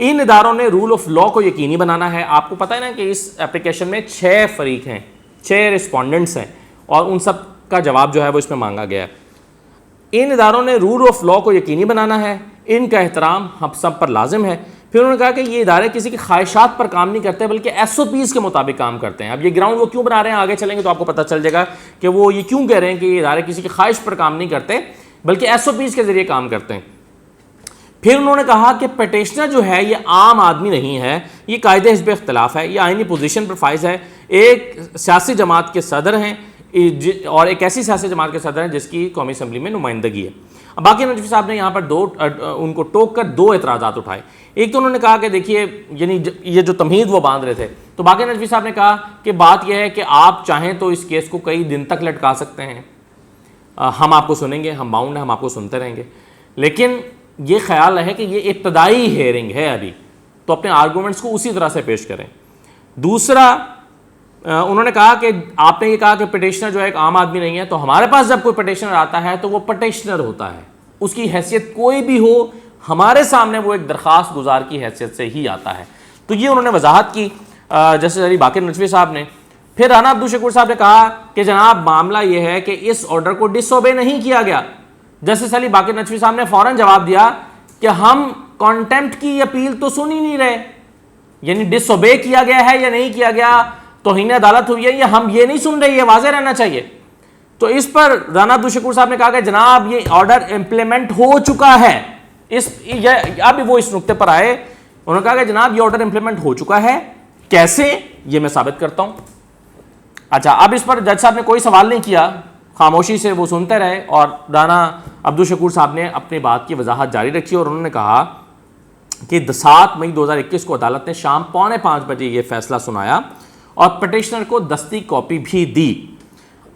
ان اداروں نے role of law کو یقینی بنانا ہے. آپ کو پتہ ہے نا کہ اس اپلیکیشن میں 6 فریق ہیں, 6 رسپونڈنٹس ہیں, اور ان سب کا جواب جو ہے وہ اس میں مانگا گیا ہے. ان اداروں نے رول آف لا کو یقینی بنانا ہے, ان کا احترام ہم سب پر لازم ہے. پھر انہوں نے کہا کہ یہ ادارے کسی کی خواہشات پر کام نہیں کرتے بلکہ ایس او پیز کے مطابق کام کرتے ہیں. اب یہ گراؤنڈ وہ کیوں بنا رہے ہیں, آگے چلیں گے تو آپ کو پتہ چل جائے گا کہ وہ یہ کیوں کہہ رہے ہیں کہ یہ ادارے کسی کی خواہش پر کام نہیں کرتے بلکہ ایس او پیز کے ذریعے کام کرتے ہیں. پھر انہوں نے کہا کہ پٹیشنر جو ہے یہ عام آدمی نہیں ہے, یہ قائد حزب اختلاف ہے, یہ آئینی پوزیشن پر فائز ہے, ایک سیاسی جماعت کے صدر ہیں اور ایک ایسی سیاسی جماعت کے صدر ہیں جس کی قومی اسمبلی میں نمائندگی ہے. اب باقی نجوی صاحب نے یہاں پر ان کو ٹوک کر 2 اعتراضات اٹھائے. ایک تو انہوں نے کہا کہ دیکھیے یعنی یہ جو تمہید وہ باندھ رہے تھے, تو باقی نجوی صاحب نے کہا کہ بات یہ ہے کہ آپ چاہیں تو اس کیس کو کئی دن تک لٹکا سکتے ہیں, ہم آپ کو سنیں گے, ہم باؤنڈ ہیں, ہم آپ کو سنتے رہیں گے, لیکن یہ خیال ہے کہ یہ ابتدائی ہیئرنگ ہے ابھی, تو اپنے آرگومنٹس کو اسی طرح سے پیش کریں. دوسرا انہوں نے کہا کہ آپ نے یہ کہا کہ پٹیشنر جو ہے ایک عام آدمی نہیں ہے, تو ہمارے پاس جب کوئی پٹیشنر آتا ہے تو وہ پٹیشنر ہوتا ہے, اس کی حیثیت کوئی بھی ہو, ہمارے سامنے وہ ایک درخواست گزار کی حیثیت سے ہی آتا ہے. تو یہ انہوں نے وضاحت کی جسٹس علی باقر نجوی صاحب نے. پھر رانا عبدالشکور صاحب نے کہا کہ جناب معاملہ یہ ہے کہ اس آرڈر کو ڈس اوبے نہیں کیا گیا. جسٹس علی باقر نجوی صاحب نے فوراً جواب دیا کہ ہم کانٹیمپٹ کی اپیل تو سن ہی نہیں رہے, یعنی ڈس اوبے کیا گیا ہے یا نہیں کیا گیا, توہین عدالت ہوئی ہے یا ہم یہ نہیں سن رہے, یہ واضح رہنا چاہیے. تو اس پر رانا عبدالشکور صاحب نے کہا کہ جناب یہ آرڈر امپلیمنٹ ہو چکا ہے. اب وہ اس نقطے پر آئے, انہوں نے کہا کہ جناب یہ آرڈر امپلیمنٹ ہو چکا ہے, کیسے, یہ میں ثابت کرتا ہوں. اچھا, اب اس پر جج صاحب نے کوئی سوال نہیں کیا, خاموشی سے وہ سنتے رہے, اور رانا عبدالشکور صاحب نے اپنی بات کی وضاحت جاری رکھی اور انہوں نے کہا کہ 7 مئی 2021 کو عدالت نے شام 4:45 بجے یہ فیصلہ سنایا اور پٹیشنر کو دستی کاپی بھی دی.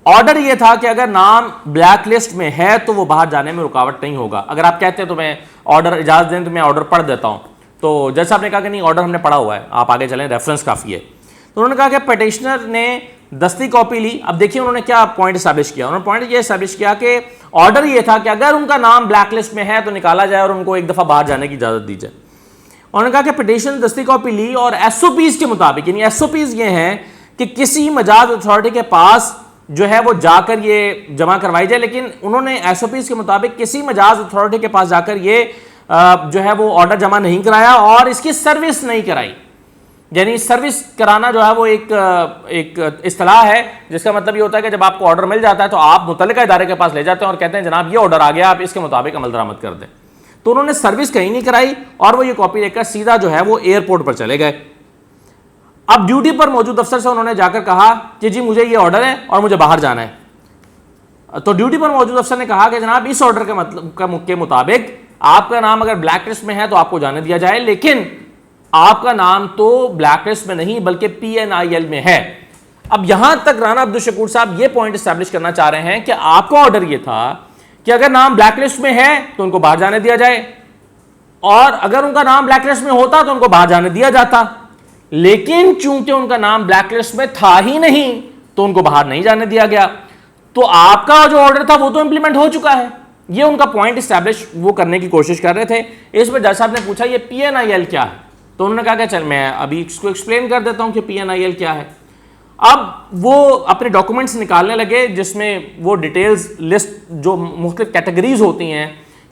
آرڈر یہ تھا کہ اگر نام بلیک لسٹ میں ہے تو وہ باہر جانے میں رکاوٹ نہیں ہوگا. اگر آپ کہتے ہیں تو میں آرڈر اجازت دیں تو میں آرڈر پڑھ دیتا ہوں, تو جج صاحب نے کہا کہ نہیں, آرڈر ہم نے پڑھا ہوا ہے, آپ آگے چلیں, ریفرنس کافی ہے. تو انہوں نے کہا کہ پٹیشنر نے دستی کاپی لی. اب دیکھیے انہوں نے کیا پوائنٹ اسٹیبلش کیا, انہوں نے پوائنٹ یہ اسٹیبلش کیا کہ آرڈر یہ تھا کہ اگر ان کا نام بلیک لسٹ میں ہے تو نکالا جائے اور ان کو ایک دفعہ باہر جانے کی اجازت دی جائے. انہوں نے کہا کہ پٹیشن دستی کاپی لی اور ایس او پیز کے مطابق, یعنی ایس او پیز یہ ہیں کہ کسی مجاز اتھارٹی کے پاس جو ہے وہ جا کر یہ جمع کروائی جائے, لیکن انہوں نے ایس او پیز کے مطابق کسی مجاز اتھارٹی کے پاس جا کر یہ جو ہے وہ آرڈر جمع نہیں کرایا اور اس کی سروس نہیں کرائی. یعنی سروس کرانا جو ہے وہ ایک اصطلاح ہے جس کا مطلب یہ ہوتا ہے کہ جب آپ کو آرڈر مل جاتا ہے تو آپ متعلقہ ادارے کے پاس لے جاتے ہیں اور کہتے ہیں جناب یہ آرڈر آ گیا, آپ اس کے مطابق عمل درآمد کر دیں. تو انہوں نے سروس کہیں نہیں کرائی اور وہ یہ کاپی لے کر سیدھا جو ہے وہ ایئرپورٹ پر چلے گئے. اب ڈیوٹی پر موجود افسر سے انہوں نے جا کر کہا کہ جی مجھے یہ آرڈر ہے اور مجھے باہر جانا ہے. تو ڈیوٹی پر موجود افسر نے کہا کہ جناب اس آرڈر کے مطابق آپ کا نام اگر بلیک لسٹ میں ہے تو آپ کو جانے دیا جائے, لیکن آپ کا نام تو بلیک لسٹ میں نہیں بلکہ PNIL میں ہے. اب یہاں تک رانا عبدالشکور صاحب یہ پوائنٹ اسٹیبلش کرنا چاہ رہے ہیں کہ آپ کا آرڈر یہ تھا کہ اگر نام بلیک لسٹ میں ہے تو ان کو باہر جانے دیا جائے, اور اگر ان کا نام بلیک لسٹ میں ہوتا تو ان کو باہر جانے دیا جاتا, لیکن چونکہ ان کا نام بلیک لسٹ میں تھا ہی نہیں تو ان کو باہر نہیں جانے دیا گیا. تو آپ کا جو آرڈر تھا وہ تو امپلیمنٹ ہو چکا ہے. یہ ان کا پوائنٹ اسٹیبلش وہ کرنے کی کوشش کر رہے تھے. اس پر جج صاحب نے پوچھا یہ PNIL کیا ہے, تو انہوں نے کہا کہ چل میں ابھی اس کو ایکسپلین کر دیتا ہوں کہ PNIL کیا ہے. اب وہ اپنے ڈاکومنٹس نکالنے لگے جس میں وہ ڈیٹیلز لسٹ جو مختلف کیٹیگریز ہوتی ہیں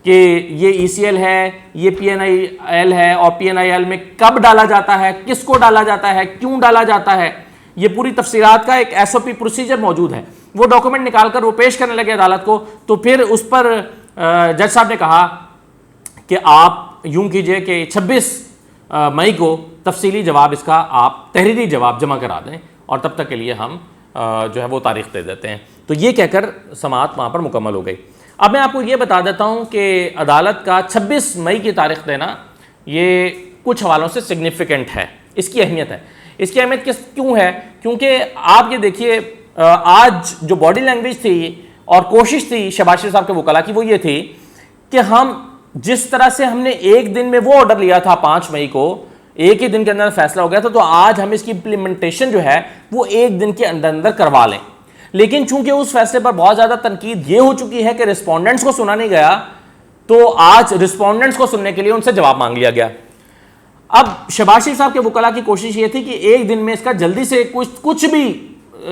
کہ یہ ECL ہے, یہ PNIL ہے, اور PNIL میں کب ڈالا جاتا ہے, کس کو ڈالا جاتا ہے, کیوں ڈالا جاتا ہے, یہ پوری تفصیلات کا ایک SOP پروسیجر موجود ہے. وہ ڈاکومنٹ نکال کر وہ پیش کرنے لگے عدالت کو. تو پھر اس پر جج صاحب نے کہا کہ آپ یوں کیجئے کہ 26 مئی کو تفصیلی جواب اس کا آپ تحریری جواب جمع کرا دیں اور تب تک کے لیے ہم جو ہے وہ تاریخ دے دیتے ہیں. تو یہ کہہ کر سماعت وہاں پر مکمل ہو گئی. اب میں آپ کو یہ بتا دیتا ہوں کہ عدالت کا 26 مئی کی تاریخ دینا یہ کچھ حوالوں سے سگنیفیکنٹ ہے. اس کی اہمیت ہے. اس کی اہمیت کیوں ہے؟ کیونکہ آپ یہ دیکھیے آج جو باڈی لینگویج تھی اور کوشش تھی شہباز شریف صاحب کے وکلاء کی وہ یہ تھی کہ ہم جس طرح سے ہم نے ایک دن میں وہ آرڈر لیا تھا 5 مئی کو, ایک ہی دن کے اندر فیصلہ ہو گیا تھا, تو آج ہم اس کی امپلیمنٹیشن جو ہے وہ ایک دن کے اندر اندر کروا لیں. لیکن چونکہ اس فیصلے پر بہت زیادہ تنقید یہ ہو چکی ہے کہ رسپونڈنٹس کو سنا نہیں گیا, تو آج رسپونڈنٹس کو سننے کے لیے ان سے جواب مانگ لیا گیا. اب شہباز شریف صاحب کے وکلاء کی کوشش یہ تھی کہ ایک دن میں اس کا جلدی سے کچھ بھی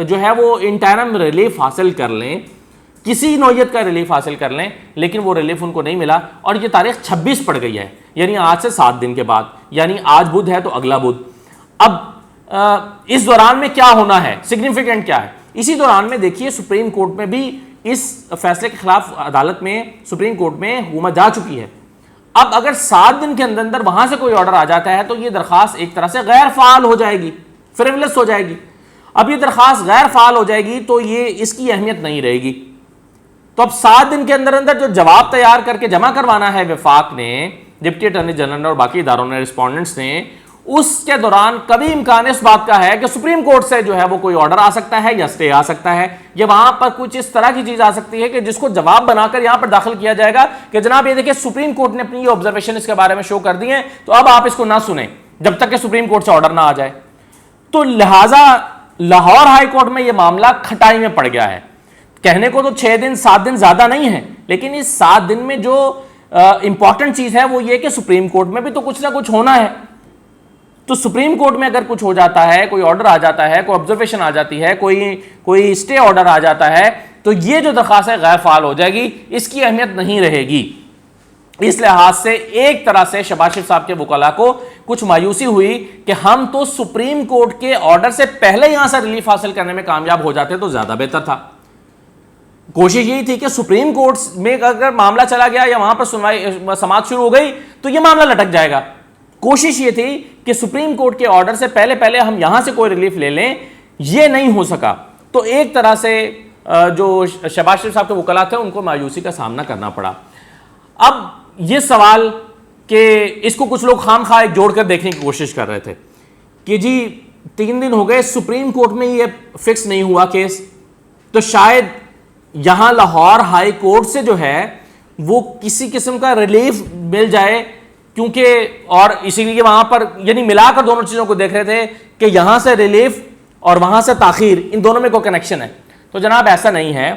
جو ہے وہ انٹرم ریلیف حاصل کر لیں، کسی نوعیت کا ریلیف حاصل کر لیں، لیکن وہ ریلیف ان کو نہیں ملا، اور یہ تاریخ 26 پڑ گئی ہے، یعنی آج سے 7 دن کے بعد، یعنی آج بدھ ہے تو اگلا بدھ۔ اب اس دوران میں کیا ہونا ہے، سگنیفیکنٹ کیا ہے؟ اسی دوران میں دیکھیے سپریم کورٹ میں بھی اس فیصلے کے خلاف عدالت میں سپریم کورٹ میں حکومت جا چکی ہے۔ اب اگر 7 دن کے اندر اندر وہاں سے کوئی آرڈر آ جاتا ہے تو یہ درخواست ایک طرح سے غیر فعال ہو جائے گی، فریولس ہو جائے گی۔ اب یہ درخواست غیر فعال ہو جائے گی تو یہ اس کی اہمیت نہیں رہے گی۔ تو اب 7 دن کے اندر اندر جو جواب تیار کر کے جمع کروانا ہے وفاق نے، ڈپٹی اٹارنی جنرل اور باقی اداروں نے، رسپونڈنٹس نے، اس کے دوران کبھی امکان اس بات کا ہے کہ سپریم کورٹ سے جو ہے وہ کوئی آرڈر آ سکتا ہے یا سٹے آ سکتا ہے، یا وہاں پر کچھ اس طرح کی چیز آ سکتی ہے کہ جس کو جواب بنا کر یہاں پر داخل کیا جائے گا کہ جناب یہ دیکھیں سپریم کورٹ نے اپنی یہ آبزرویشن اس کے بارے میں شو کر دی ہیں، تو اب آپ اس کو نہ سنیں جب تک کہ سپریم کورٹ سے آرڈر نہ آ جائے۔ تو لہٰذا لاہور ہائی کورٹ میں یہ معاملہ کھٹائی میں پڑ گیا ہے۔ کہنے کو تو 6 دن 7 دن زیادہ نہیں ہے، لیکن اس 7 دن میں جو امپورٹنٹ چیز ہے وہ یہ کہ سپریم کورٹ میں بھی تو کچھ نہ کچھ ہونا ہے۔ تو سپریم کورٹ میں اگر کچھ ہو جاتا ہے، کوئی آرڈر آ جاتا ہے، کوئی آبزرویشن آ جاتی ہے، کوئی اسٹے آرڈر آ جاتا ہے، تو یہ جو درخواست ہے غیر فعال ہو جائے گی، اس کی اہمیت نہیں رہے گی۔ اس لحاظ سے ایک طرح سے شہباز شریف صاحب کے وکلاء کو کچھ مایوسی ہوئی کہ ہم تو سپریم کورٹ کے آرڈر سے پہلے یہاں سے ریلیف حاصل کرنے میں کامیاب ہو جاتے تو زیادہ بہتر تھا۔ کوشش یہی تھی کہ سپریم کورٹ میں اگر معاملہ چلا گیا یا وہاں پر سماعت شروع ہو گئی تو یہ معاملہ لٹک جائے گا۔ کوشش یہ تھی کہ سپریم کورٹ کے آرڈر سے پہلے ہم یہاں سے کوئی ریلیف لے لیں، یہ نہیں ہو سکا۔ تو ایک طرح سے جو شہباز شریف صاحب کے وکلاء تھے ان کو مایوسی کا سامنا کرنا پڑا۔ اب یہ سوال کہ اس کو کچھ لوگ خام خواہ جوڑ کر دیکھنے کی کوشش کر رہے تھے کہ جی 3 دن ہو گئے سپریم کورٹ میں یہ فکس نہیں ہوا کیس، تو شاید یہاں لاہور ہائی کورٹ سے جو ہے وہ کسی قسم کا ریلیف مل جائے، کیونکہ اور اسی لیے وہاں پر یعنی ملا کر دونوں چیزوں کو دیکھ رہے تھے کہ یہاں سے ریلیف اور وہاں سے تاخیر، ان دونوں میں کوئی کنیکشن ہے۔ تو جناب ایسا نہیں ہے۔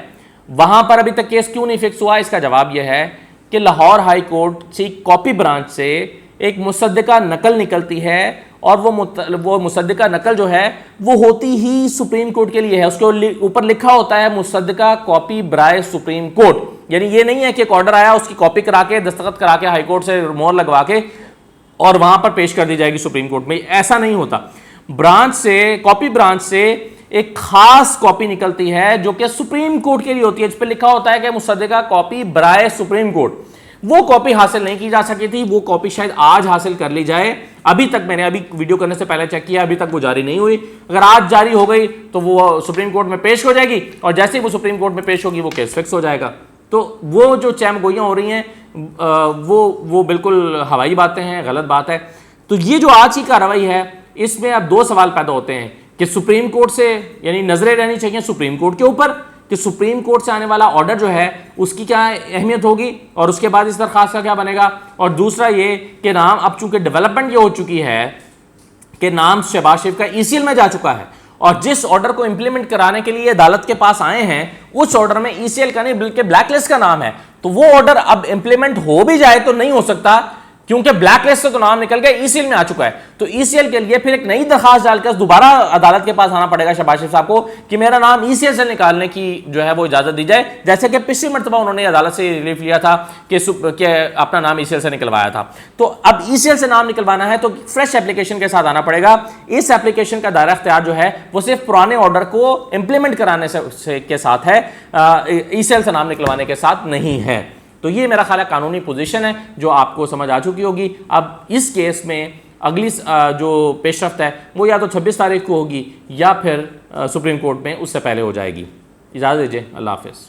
وہاں پر ابھی تک کیس کیوں نہیں فکس ہوا، اس کا جواب یہ ہے کہ لاہور ہائی کورٹ کی کاپی برانچ سے ایک مصدقہ نقل نکلتی ہے، اور وہ مصدقہ نقل جو ہے وہ ہوتی ہی سپریم کورٹ کے لیے ہے۔ اس کے اوپر لکھا ہوتا ہے مصدقہ کاپی برائے سپریم کورٹ، یعنی یہ نہیں ہے کہ ایک آرڈر آیا اس کی کاپی کرا کے دستخط کرا کے ہائی کورٹ سے مہر لگوا کے اور وہاں پر پیش کر دی جائے گی سپریم کورٹ میں، ایسا نہیں ہوتا۔ برانچ سے، کاپی برانچ سے ایک خاص کاپی نکلتی ہے جو کہ سپریم کورٹ کے لیے ہوتی ہے، جس پہ لکھا ہوتا ہے کہ مصدقہ کاپی برائے سپریم کورٹ۔ وہ کاپی حاصل نہیں کی جا سکی تھی، وہ کاپی شاید آج حاصل کر لی جائے۔ ابھی تک میں نے ابھی ویڈیو کرنے سے پہلے چیک کیا، ابھی تک وہ جاری نہیں ہوئی۔ اگر آج جاری ہو گئی تو وہ سپریم کورٹ میں پیش ہو جائے گی، اور جیسے ہی وہ سپریم کورٹ میں پیش ہوگی وہ کیس فکس ہو جائے گا۔ تو وہ جو چیم گوئیاں ہو رہی ہیں وہ بالکل ہوائی باتیں ہیں، غلط بات ہے۔ تو یہ جو آج کی کارروائی ہے اس میں اب 2 سوال پیدا ہوتے ہیں کہ سپریم کورٹ سے یعنی نظریں رہنی چاہیے سپریم کورٹ کے اوپر کہ سپریم کورٹ سے آنے والا آرڈر جو ہے اس کی کیا اہمیت ہوگی، اور اس کے بعد اس درخواست کا کیا بنے گا۔ اور دوسرا یہ کہ نام اب چونکہ ڈیولپمنٹ یہ ہو چکی ہے کہ نام شہباز شریف کا ای سی ایل میں جا چکا ہے، اور جس آرڈر کو امپلیمنٹ کرانے کے لیے عدالت کے پاس آئے ہیں اس آرڈر میں ای سی ایل کا نہیں بلکہ بلیک لسٹ کا نام ہے، تو وہ آرڈر اب امپلیمنٹ ہو بھی جائے تو نہیں ہو سکتا، کیونکہ بلیک لسٹ سے تو نام نکل گیا، ای سی ایل میں آ چکا ہے۔ تو ای سی ایل کے لیے پھر ایک نئی درخواست ڈال کر دوبارہ عدالت کے پاس آنا پڑے گا شہباز شریف صاحب کو کہ میرا نام ای سی ایل سے نکالنے کی جو ہے وہ اجازت دی جائے، جیسے کہ پچھلی مرتبہ انہوں نے عدالت سے ریلیف لیا تھا کہ اپنا نام ای سی ایل سے نکلوایا تھا۔ تو اب ای سی ایل سے نام نکلوانا ہے تو فریش اپلیکیشن کے ساتھ آنا پڑے گا۔ اس اپلیکیشن کا دائرہ اختیار جو ہے وہ صرف پرانے آرڈر کو امپلیمنٹ کرانے کے ساتھ ہے، ای سی ایل سے نام نکلوانے کے ساتھ نہیں ہے۔ تو یہ میرا خیال ہے قانونی پوزیشن ہے جو آپ کو سمجھ آ چکی ہوگی۔ اب اس کیس میں اگلی جو پیش رفت ہے وہ یا تو 26 تاریخ کو ہوگی یا پھر سپریم کورٹ میں اس سے پہلے ہو جائے گی۔ اجازت دیجیے، اللہ حافظ۔